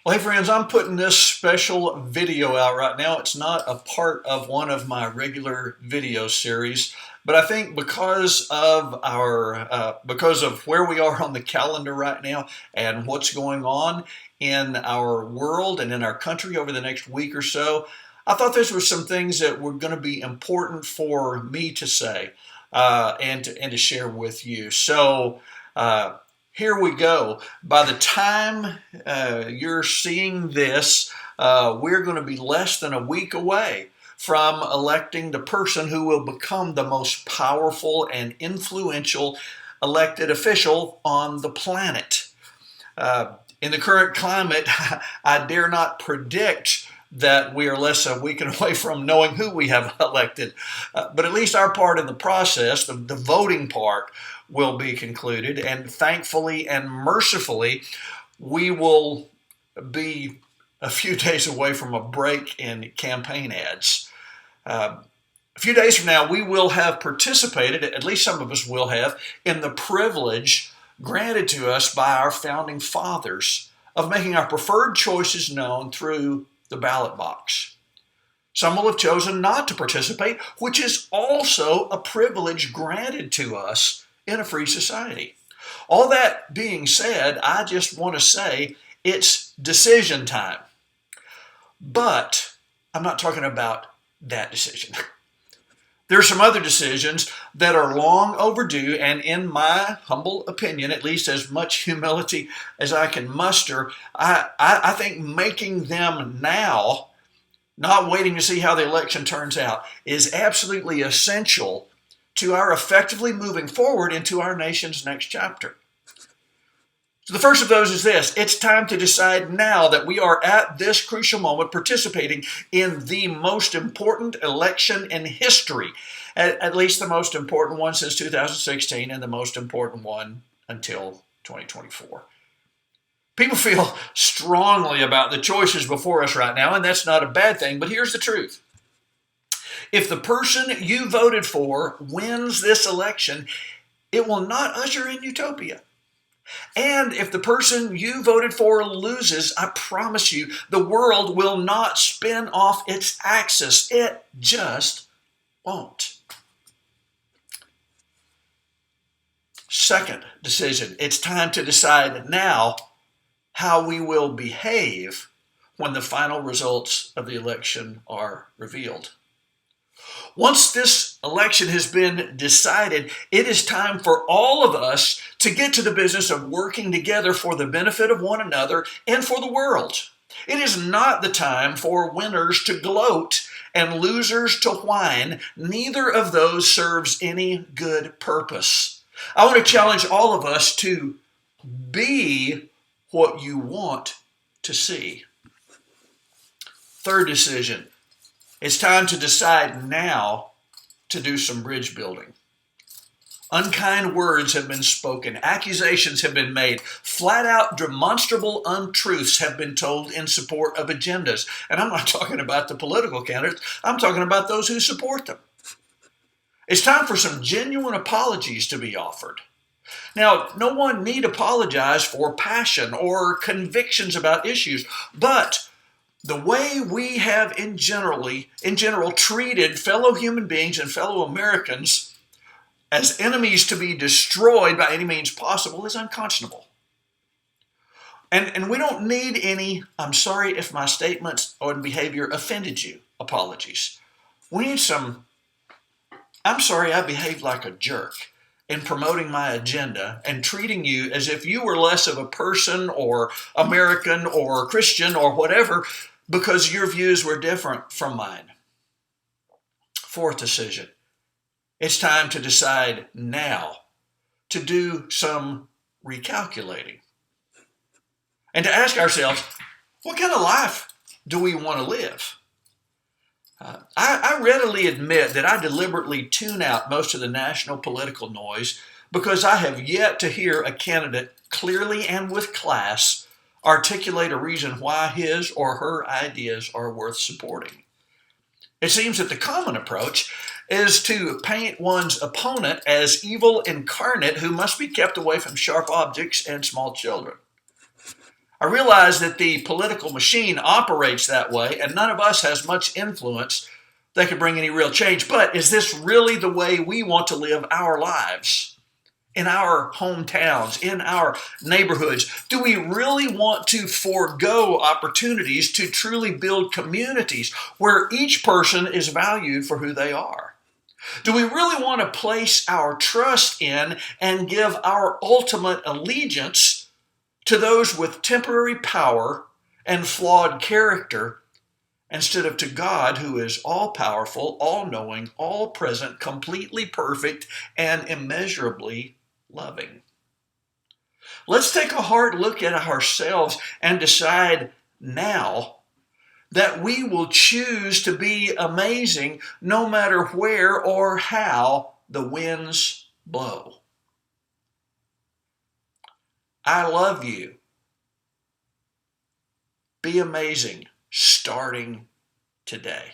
Well, hey friends, I'm putting this special video out right now. It's not a part of one of my regular video series, but I think because of where we are on the calendar right now and what's going on in our world and in our country over the next week or so, I thought this were some things that were going to be important for me to say and to share with you. Uh, Here we go. By the time you're seeing this, we're going to be less than a week away from electing the person who will become the most powerful and influential elected official on the planet. In the current climate, I dare not predict that we are less than a week away from knowing who we have elected. But at least our part in the process, the voting part, will be concluded. And thankfully and mercifully, we will be a few days away from a break in campaign ads. A few days from now, we will have participated, at least some of us will have, in the privilege granted to us by our founding fathers of making our preferred choices known through the ballot box. Some will have chosen not to participate, which is also a privilege granted to us in a free society. All that being said, I just want to say it's decision time. But I'm not talking about that decision. There are some other decisions that are long overdue, and in my humble opinion, at least as much humility as I can muster, I think making them now, not waiting to see how the election turns out, is absolutely essential to our effectively moving forward into our nation's next chapter. So the first of those is this: it's time to decide now that we are at this crucial moment participating in the most important election in history, at least the most important one since 2016 and the most important one until 2024. People feel strongly about the choices before us right now, and that's not a bad thing, but here's the truth. If the person you voted for wins this election, it will not usher in utopia. And if the person you voted for loses, I promise you, the world will not spin off its axis. It just won't. Second decision, it's time to decide now how we will behave when the final results of the election are revealed. Once this election has been decided, it is time for all of us to get to the business of working together for the benefit of one another and for the world. It is not the time for winners to gloat and losers to whine. Neither of those serves any good purpose. I want to challenge all of us to be what you want to see. Third decision. It's time to decide now to do some bridge building. Unkind words have been spoken. Accusations have been made. Flat out demonstrable untruths have been told in support of agendas. And I'm not talking about the political candidates. I'm talking about those who support them. It's time for some genuine apologies to be offered. Now, no one need apologize for passion or convictions about issues, but the way we have in general treated fellow human beings and fellow Americans as enemies to be destroyed by any means possible is unconscionable. And we don't need any, I'm sorry if my statements or behavior offended you, apologies. We need some, I'm sorry I behaved like a jerk in promoting my agenda and treating you as if you were less of a person or American or Christian or whatever because your views were different from mine. Fourth decision. It's time to decide now to do some recalculating and to ask ourselves, what kind of life do we want to live? I readily admit that I deliberately tune out most of the national political noise because I have yet to hear a candidate clearly and with class articulate a reason why his or her ideas are worth supporting. It seems that the common approach is to paint one's opponent as evil incarnate who must be kept away from sharp objects and small children. I realize that the political machine operates that way, and none of us has much influence that could bring any real change. But is this really the way we want to live our lives? In our hometowns, in our neighborhoods? Do we really want to forego opportunities to truly build communities where each person is valued for who they are? Do we really want to place our trust in and give our ultimate allegiance to those with temporary power and flawed character instead of to God, who is all powerful, all knowing, all present, completely perfect, and immeasurably loving? Let's take a hard look at ourselves and decide now that we will choose to be amazing no matter where or how the winds blow. I love you. Be amazing starting today.